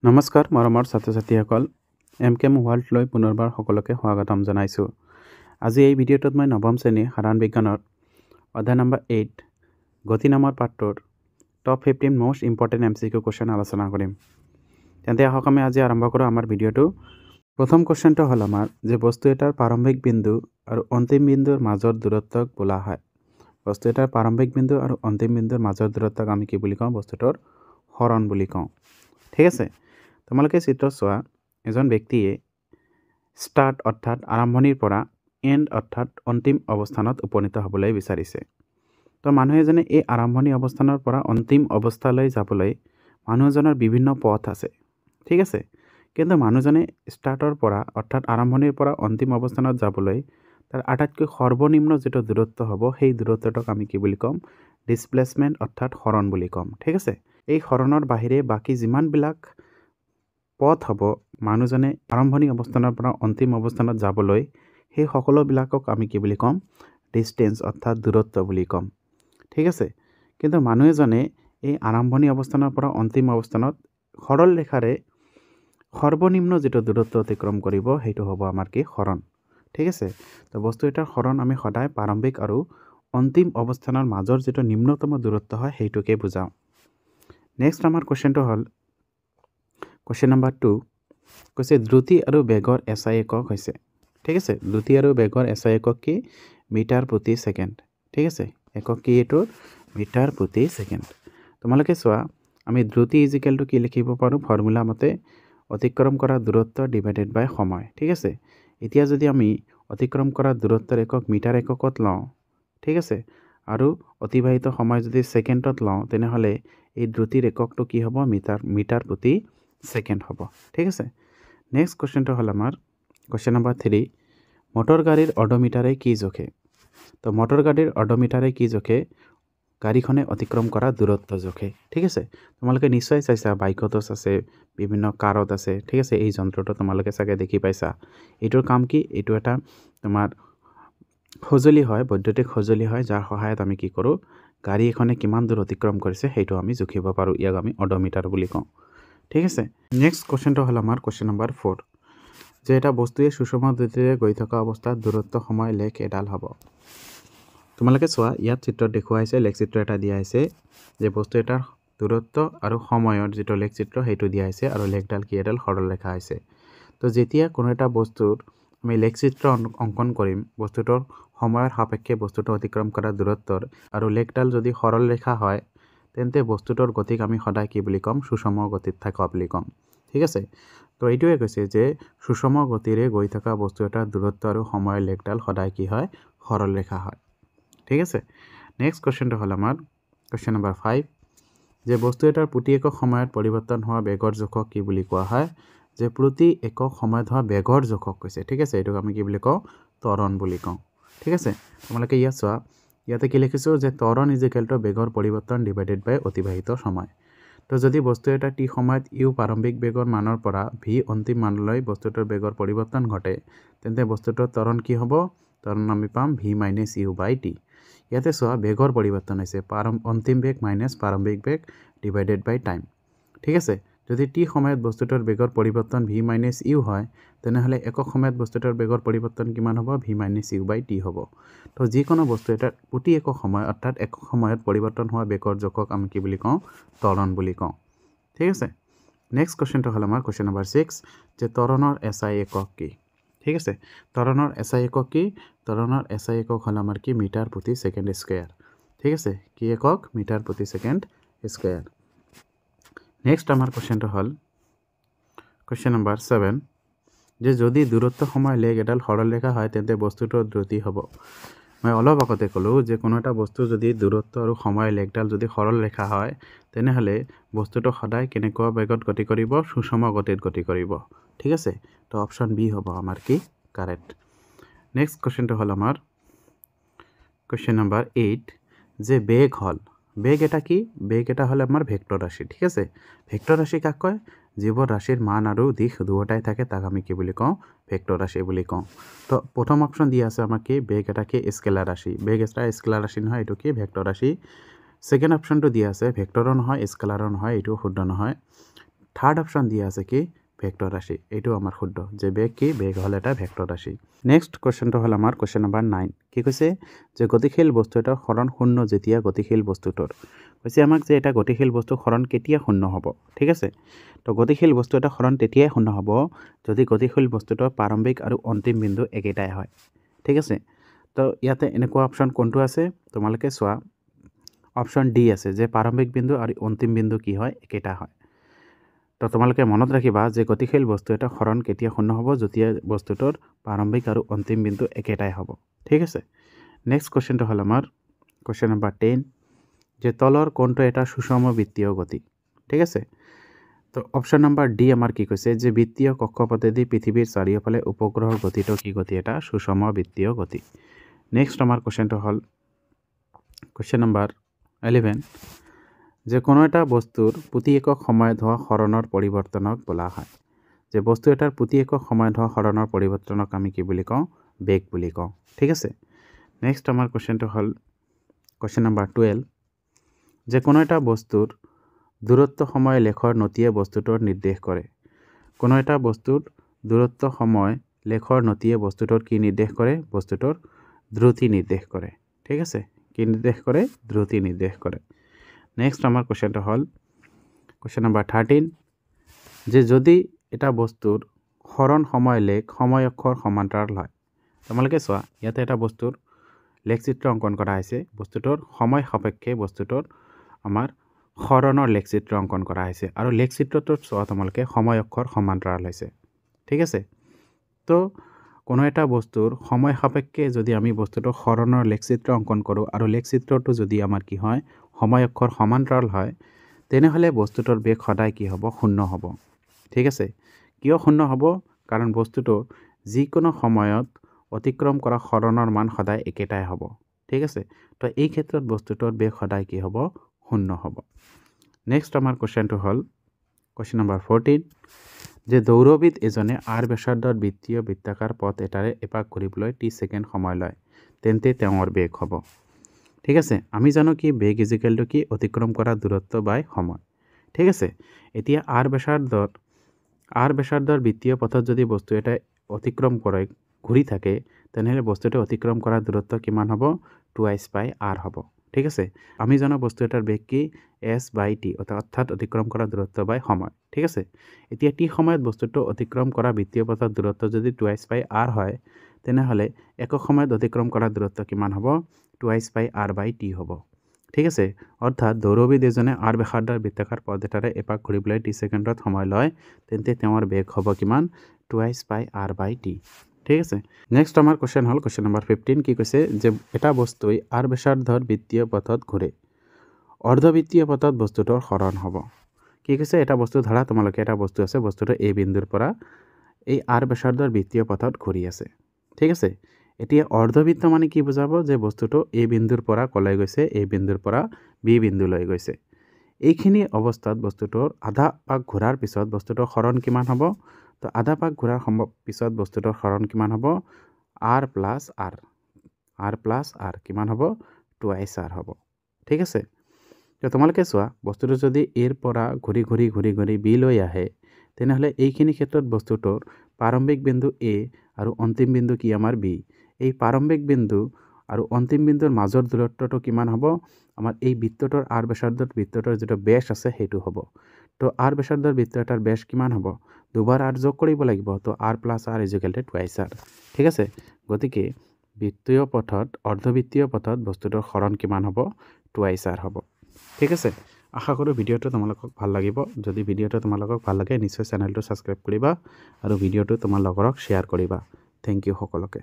নমস্কাৰ মৰমৰ ছাত্ৰ-ছাত্ৰীসকল এমকেম ৱৰ্ল্ড লৈ পুনৰবাৰ সকলোকে স্বাগতম জনাইছোঁ। আজি এই ভিডিঅ'টোত মই নৱম শ্ৰেণীৰ সাধাৰণ বিজ্ঞানৰ অধ্যায় নম্বৰ 8 গতি নামৰ পাঠটোৰ top 15 most important MCQ question আলোচনা কৰিম। তেন্তে আহক আমি আজি আৰম্ভ কৰোঁ আমাৰ ভিডিঅ'টো। প্ৰথম কুৱেশ্যনটো হ'ল আমাৰ যে বস্তু এটাৰ প্ৰাৰম্ভিক বিন্দু আৰু অন্তিম বিন্দুৰ মাজৰ দূৰত্বক বোলা হয়। বস্তু এটাৰ প্ৰাৰম্ভিক বিন্দু আৰু অন্তিম বিন্দুৰ মাজৰ দূৰত্বক আমি কি বুলি কওঁ? বস্তুটোৰ হৰণ বুলি কওঁ। ঠিক আছে, তোমালোকে চিত্ৰ চোৱা, এজন ব্যক্তিয়ে ষ্টাৰ্ট অৰ্থাৎ আৰম্ভণিৰ পৰা এণ্ড অৰ্থাৎ অন্তিম অৱস্থানত উপনীত হ'বলৈ বিচাৰিছে। তো মানুহ এজনে এই আৰম্ভণি অৱস্থানৰ পৰা অন্তিম অৱস্থালৈ যাবলৈ মানুহজনৰ বিভিন্ন পথ আছে। ঠিক আছে, কিন্তু মানুহজনে ষ্টাৰ্টৰ পৰা অৰ্থাৎ আৰম্ভণিৰ পৰা অন্তিম অৱস্থানত যাবলৈ তাৰ আটাইতকৈ সৰ্বনিম্ন যিটো দূৰত্ব হ'ব সেই দূৰত্বটোক আমি কি বুলি ক'ম? ডিছপ্লেচমেণ্ট অৰ্থাৎ হৰণ বুলি ক'ম। ঠিক আছে, এই হৰণৰ বাহিৰে বাকী যিমানবিলাক পথ হ'ব মানুহজনে আৰম্ভণি অৱস্থানৰ পৰা অন্তিম অৱস্থানত যাবলৈ, সেই সকলোবিলাকক আমি কি বুলি ক'ম? ডিষ্টেঞ্চ অৰ্থাৎ দূৰত্ব বুলি ক'ম। ঠিক আছে, কিন্তু মানুহ এজনে এই আৰম্ভণি অৱস্থানৰ পৰা অন্তিম অৱস্থানত সৰল ৰেখাৰে সৰ্বনিম্ন যিটো দূৰত্ব অতিক্ৰম কৰিব সেইটো হ'ব আমাৰ কি? হৰণ। ঠিক আছে, তো বস্তু এটাৰ হৰণ আমি সদায় প্ৰাৰম্ভিক আৰু অন্তিম অৱস্থানৰ মাজৰ যিটো নিম্নতম দূৰত্ব হয় সেইটোকে বুজাওঁ। নেক্সট আমাৰ কুৱেশ্যনটো হ'ল কুৱেশ্যন নম্বৰ 2 কৈছে দ্ৰুতি আৰু বেগৰ SI একক হৈছে। ঠিক আছে, দ্ৰুতি আৰু বেগৰ SI একক কি? মিটাৰ প্ৰতি ছেকেণ্ড। ঠিক আছে, একক কি এইটো? মিটাৰ প্ৰতি ছেকেণ্ড। তোমালোকে চোৱা, আমি দ্ৰুতি ইজিকেলটো কি লিখিব পাৰোঁ? ফৰ্মুলা মতে অতিক্ৰম কৰা দূৰত্ব ডিভাইডেড বাই সময়। ঠিক আছে, এতিয়া যদি আমি অতিক্ৰম কৰা দূৰত্বৰ একক মিটাৰ এককত লওঁ, ঠিক আছে, আৰু অতিবাহিত সময় যদি ছেকেণ্ডত লওঁ, তেনেহ'লে এই দ্ৰুতিৰ এককটো কি হ'ব? মিটাৰ প্ৰতি ছেকেণ্ড হ'ব। ঠিক আছে, নেক্সট কুৱেশ্যনটো হ'ল আমাৰ কুৱেশ্যন নম্বৰ 3 মটৰ গাড়ীৰ অডোমিটাৰে কি জোখে? তো মটৰ গাড়ীৰ অডোমিটাৰে কি জোখে? গাড়ীখনে অতিক্ৰম কৰা দূৰত্ব জোখে। ঠিক আছে, তোমালোকে নিশ্চয় চাইছা, বাইকতো আছে, বিভিন্ন কাৰত আছে। ঠিক আছে, এই যন্ত্ৰটো তোমালোকে চাগে দেখি পাইছা। এইটোৰ কাম কি? এইটো এটা তোমাৰ সঁজুলি হয়, বৈদ্যুতিক সঁজুলি হয়, যাৰ সহায়ত আমি কি কৰোঁ? গাড়ী এখনে কিমান দূৰ অতিক্ৰম কৰিছে সেইটো আমি জুখিব পাৰোঁ। ইয়াক আমি অডোমিটাৰ বুলি কওঁ। ঠিক আছে, নেক্সট কুৱেশ্যনটো হ'ল আমাৰ কুৱেশ্যন নম্বৰ 4 যে এটা বস্তুৱে সুষম গতিৰে গৈ থকা অৱস্থাত দূৰত্ব সময় লেখ এডাল হ'ব। তোমালোকে চোৱা, ইয়াত চিত্ৰত দেখুৱাইছে, লেখ চিত্ৰ এটা দিয়া হৈছে যে বস্তু এটাৰ দূৰত্ব আৰু সময়ৰ যিটো লেখ চিত্ৰ সেইটো দিয়া হৈছে আৰু লেখডাল কি? এডাল সৰল ৰেখা হৈছে। তো যেতিয়া কোনো এটা বস্তুৰ আমি লেখ চিত্ৰ অংকন কৰিম, বস্তুটোৰ সময়ৰ সাপেক্ষে বস্তুটো অতিক্ৰম কৰা দূৰত্বৰ, আৰু লেখডাল যদি সৰল ৰেখা হয়, তেন্তে বস্তুটোৰ গতিক আমি সদায় কি বুলি ক'ম? সুষম গতিত থকা বুলি ক'ম। ঠিক আছে, তো এইটোৱে কৈছে যে সুষম গতিৰে গৈ থকা বস্তু এটাৰ দূৰত্ব আৰু সময়ৰ লেখডাল সদায় কি হয়? সৰল ৰেখা হয়। ঠিক আছে, নেক্সট কুৱেশ্যনটো হ'ল আমাৰ কুৱেশ্যন নম্বৰ 5 যে বস্তু এটাৰ প্ৰতি একক সময়ত পৰিৱৰ্তন হোৱা বেগৰ জোখক কি বুলি কোৱা হয়? যে প্ৰতি একক সময়ত হোৱা বেগৰ জোখক কৈছে। ঠিক আছে, এইটোক আমি কি বুলি কওঁ? ত্বৰণ বুলি কওঁ। ঠিক আছে, তোমালোকে ইয়াত চোৱা, ইয়াতে কি লিখিছোঁ যে ত্বৰণ ইজিকেলটো বেগৰ পৰিৱৰ্তন ডিভাইডেড বাই অতিবাহিত সময়। তো যদি বস্তু এটা টি সময়ত ইউ প্ৰাৰম্ভিক বেগৰ মানৰ পৰা ভি অন্তিম মানলৈ বস্তুটোৰ বেগৰ পৰিৱৰ্তন ঘটে, তেন্তে বস্তুটোৰ ত্বৰণ কি হ'ব? ত্বৰণ আমি পাম V minus U by T. ইয়াতে চোৱা, বেগৰ পৰিৱৰ্তন হৈছে অন্তিম বেগ মাইনাছ প্ৰাৰম্ভিক বেগ ডিভাইডেড বাই টাইম। ঠিক আছে, যদি টি সময়ত বস্তুটোৰ বেগৰ পৰিৱৰ্তন ভি মাইনাছ ইউ হয়, তেনেহ'লে একক সময়ত বস্তুটোৰ বেগৰ পৰিৱৰ্তন কিমান হ'ব? V minus U by T হ'ব। তো যিকোনো বস্তু এটাৰ প্ৰতি একক সময় অৰ্থাৎ একক সময়ত পৰিৱৰ্তন হোৱা বেগৰ জোখক আমি কি বুলি কওঁ? ত্বৰণ বুলি কওঁ। ঠিক আছে, নেক্সট কুৱেশ্যনটো হ'ল আমাৰ কুৱেশ্যন নম্বৰ 6 যে ত্বৰণৰ SI একক কি? ঠিক আছে, ত্বৰণৰ SI একক কি? ত্বৰণৰ SI একক হ'ল আমাৰ কি? মিটাৰ প্ৰতি ছেকেণ্ড স্কুৱেৰ। ঠিক আছে, কি একক? মিটাৰ প্ৰতি ছেকেণ্ড স্কুৱেৰ। নেক্সট আমাৰ কুৱেশ্যনটো হ'ল কুৱেশ্যন নম্বৰ 7 যে যদি দূৰত্ব সময় লেখ এডাল সৰল ৰেখা হয়, তেন্তে বস্তুটোৰ দ্ৰুতি হ'ব। মই অলপ আগতে ক'লোঁ যে কোনো এটা বস্তু যদি দূৰত্ব আৰু সময় লেখডাল যদি সৰল ৰেখা হয়, তেনেহ'লে বস্তুটো সদায় কেনেকুৱা বেগত গতি কৰিব? সুষম গতিত গতি কৰিব। ঠিক আছে, তো অপশ্যন বি হ'ব আমাৰ কি? কাৰেক্ট। নেক্সট কুৱেশ্যনটো হ'ল আমাৰ কুৱেশ্যন নম্বৰ 8 যে বেগ হ'ল, বেগ এটা কি? বেগ এটা হ'লে আমাৰ ভেক্টৰ ৰাশি। ঠিক আছে, ভেক্টৰ ৰাশি কাক কয়? যিবোৰ ৰাশিৰ মান আৰু দিশ দুয়োটাই থাকে তাক আমি কি বুলি কওঁ? ভেক্টৰ ৰাশি বুলি কওঁ। তো প্ৰথম অপশ্যন দিয়া আছে আমাক কি? বেগ এটা কি? স্কেলাৰ ৰাশি। বেগ এটা স্কেলাৰ ৰাশি নহয়, এইটো কি? ভেক্টৰ ৰাশি। ছেকেণ্ড অপশ্যনটো দিয়া আছে ভেক্টৰো নহয়, স্কেলাৰো নহয়, এইটো শুদ্ধ নহয়। থাৰ্ড অপশ্যন দিয়া আছে কি ভেক্টৰ ৰাশি এইটো আমাৰ শুদ্ধ যে বেগ কি বেগ হ'ল এটা ভেক্টৰ ৰাশি নেক্সট কোৱেশ্চনটো হ'ল আমাৰ কোৱেশ্চন নম্বৰ 9 কি কৈছে যে গতিশীল বস্তু এটাৰ হৰণ শূন্য যেতিয়া গতিশীল বস্তুটোৰ কৈছে আমাক যে এটা গতিশীল বস্তু হৰণ কেতিয়া শূন্য হ'ব ঠিক আছে তো গতিশীল বস্তু এটা হৰণ তেতিয়াই শূন্য হ'ব যদি গতিশীল বস্তুটোৰ প্ৰাৰম্ভিক আৰু অন্তিম বিন্দু একেটাই হয় ঠিক আছে তো ইয়াতে এনেকুৱা অপশ্যন কোনটো আছে তোমালোকে চোৱা অপশ্যন ডি আছে যে প্ৰাৰম্ভিক বিন্দু আৰু অন্তিম বিন্দু কি হয় একেটা হয় তো তোমালোকে মনত ৰাখিবা যে গতিশীল বস্তু এটা হৰণ কেতিয়া শূন্য হ'ব যেতিয়া বস্তুটোৰ প্ৰাৰম্ভিক আৰু অন্তিম বিন্দু একেটাই হ'ব ঠিক আছে নেক্সট কোৱেশ্চনটো হ'ল আমাৰ কোৱেশ্চন নম্বৰ 10 যে তলৰ কোনটো এটা সুষম বৃত্তীয় গতি ঠিক আছে তো অপশ্যন নম্বৰ ডি আমাৰ কি কৈছে যে বৃত্তীয় কক্ষপথেদি পৃথিৱীৰ চাৰিওফালে উপগ্ৰহৰ গতিটো কি গতি এটা সুষম বৃত্তীয় গতি নেক্সট আমাৰ কোৱেশ্চনটো হ'ল কোৱেশ্চন নম্বৰ 11 যে কোনো এটা বস্তুৰ প্ৰতি একক সময়ত হোৱা হৰণৰ পৰিৱৰ্তনক বোলা হয় যে বস্তু এটাৰ প্ৰতি একক সময়ত হোৱা হৰণৰ পৰিৱৰ্তনক আমি কি বুলি কওঁ বেগ বুলি কওঁ ঠিক আছে নেক্সট আমাৰ কোৱেশ্চনটো হ'ল কোৱেশ্চন নম্বৰ 12 যে কোনো এটা বস্তুৰ দূৰত্ব সময় লেখৰ নতিয়ে বস্তুটোৰ নিৰ্দেশ কৰে কোনো এটা বস্তুৰ দূৰত্ব সময় লেখৰ নতিয়ে বস্তুটোৰ কি নিৰ্দেশ কৰে বস্তুটোৰ দ্ৰুতি নিৰ্দেশ কৰে ঠিক আছে কি নিৰ্দেশ কৰে দ্ৰুতি নিৰ্দেশ কৰে নেক্সট আমাৰ কোৱেশ্চনটো হ'ল কোৱেশ্চন নম্বৰ 13 যে যদি এটা বস্তুৰ হৰণ সময় লেখ সময় অক্ষৰ সমান্তৰাল হয় তোমালোকে চোৱা ইয়াতে এটা বস্তুৰ লেখচিত্ৰ অংকন কৰা হৈছে বস্তুটোৰ সময় সাপেক্ষে বস্তুটোৰ আমাৰ হৰণৰ লেখচিত্ৰ অংকন কৰা হৈছে আৰু লেখচিত্ৰটোত চোৱা তোমালোকে সময় অক্ষৰ সমান্তৰাল হৈছে ঠিক আছে তো কোনো এটা বস্তুৰ সময় সাপেক্ষে যদি আমি বস্তুটোৰ হৰণৰ লেখচিত্ৰ অংকন কৰোঁ আৰু লেখচিত্ৰটো যদি আমাৰ কি হয় সময় অক্ষৰ সমান্তৰাল হয় তেনেহ'লে বস্তুটোৰ বেগ সদায় কি হ'ব শূন্য হ'ব ঠিক আছে কিয় শূন্য হ'ব কাৰণ বস্তুটো যিকোনো সময়ত অতিক্ৰম কৰা হৰণৰ মান সদায় একেটাই হ'ব ঠিক আছে তো এই ক্ষেত্ৰত বস্তুটোৰ বেগ সদায় কি হ'ব শূন্য হ'ব নেক্সট আমাৰ কোৱেশ্চনটো হ'ল কোৱেশ্চন নম্বৰ 14 যে দৌৰবিদ এজনে আৰ ব্যাসাৰ্ধৰ বৃত্তীয় বৃত্তাকাৰ পথ এটাৰে এপাক ঘূৰিবলৈ 30 ছেকেণ্ড সময় লয় তেন্তে তেওঁৰ বেগ হ'ব ঠিক আছে আমি জানো কি বেগ ইজিকেলটো কি অতিক্ৰম কৰা দূৰত্ব বাই সময় ঠিক আছে এতিয়া আৰ ব্যাসাৰ্ধৰ বৃত্তীয় পথত যদি বস্তু এটা অতিক্ৰম কৰে ঘূৰি থাকে তেনেহ'লে বস্তুটো অতিক্ৰম কৰা দূৰত্ব কিমান হ'ব 2s বাই r হ'ব ঠিক আছে আমি জানো বস্তু এটাৰ বেগ কি s বাই t অৰ্থাৎ অতিক্ৰম কৰা দূৰত্ব বাই সময় ঠিক আছে এতিয়া t সময়ত বস্তুটো অতিক্ৰম কৰা বৃত্তীয় পথৰ দূৰত্ব যদি 2s বাই r হয় তেনেহ'লে একক সময়ত অতিক্ৰম কৰা দূৰত্ব কিমান হ'ব 2s বাই r বাই t হ'ব ঠিক আছে অৰ্থাৎ দৌৰবিদ এজনে আৰ ব্যাসাৰ্ধৰ বৃত্তাকাৰ পথ এটাৰে এপাক ঘূৰিবলৈ 30 ছেকেণ্ডত সময় লয় তেন্তে তেওঁৰ বেগ হ'ব কিমান 2s বাই r বাই t ঠিক আছে নেক্সট আমাৰ কোৱেশ্চন হ'ল কোৱেশ্চন নম্বৰ 15 কি কৈছে যে এটা বস্তুই আৰ ব্যাসাৰ্ধৰ বৃত্তীয় পথত ঘূৰে অৰ্ধবৃত্তীয় পথত বস্তুটোৰ হৰণ হ'ব কি কৈছে এটা বস্তু ধৰা তোমালোকে এটা বস্তু আছে বস্তুটো এই বিন্দুৰ পৰা এই আৰ ব্যাসাৰ্ধৰ বৃত্তীয় পথত ঘূৰি আছে ঠিক আছে এতিয়া অৰ্ধবৃত্ত মানে কি বুজাব যে বস্তুটো এই বিন্দুৰ পৰা কলৈ গৈছে এই বিন্দুৰ পৰা বি বিন্দুলৈ গৈছে এইখিনি অৱস্থাত বস্তুটোৰ আধা পাক ঘূৰাৰ পিছত বস্তুটোৰ হৰণ কিমান হ'ব তো আধা পাক ঘূৰাৰ পিছত বস্তুটোৰ হৰণ কিমান হ'ব r প্লাছ r কিমান হ'ব 2s r হ'ব ঠিক আছে তো তোমালোকে চোৱা বস্তুটো যদি এৰ পৰা ঘূৰি ঘূৰি ঘূৰি ঘূৰি বি লৈ আহে তেনেহ'লে এইখিনি ক্ষেত্ৰত বস্তুটোৰ প্ৰাৰম্ভিক বিন্দু a আৰু অন্তিম বিন্দু কি আমাৰ b এই প্ৰাৰম্ভিক বিন্দু আৰু অন্তিম বিন্দুৰ মাজৰ দূৰত্বটো কিমান হ'ব আমাৰ এই বৃত্তটোৰ আৰ ব্যাসাৰ্ধৰ বৃত্তটোৰ যেটো বেছ আছে সেইটো হ'ব তো আৰ ব্যাসাৰ্ধৰ বৃত্ত এটাৰ বেছ কিমান হ'ব দুবাৰ r যোগ কৰিব লাগিব তো r plus r equal to 2s r ঠিক আছে গতিকে বৃত্তীয় পথত অৰ্ধবৃত্তীয় পথত বস্তুটোৰ হৰণ কিমান হ'ব 2s r হ'ব ঠিক আছে আশা কৰোঁ ভিডিঅ'টো তোমালোকক ভাল লাগিব যদি ভিডিঅ'টো তোমালোকক ভাল লাগে নিশ্চয় চেনেলটো সাবস্ক্ৰাইব কৰিবা আৰু ভিডিঅ'টো তোমাৰ লগৰক শ্বেয়াৰ কৰিবা থ্যাংক ইউ সকলোকে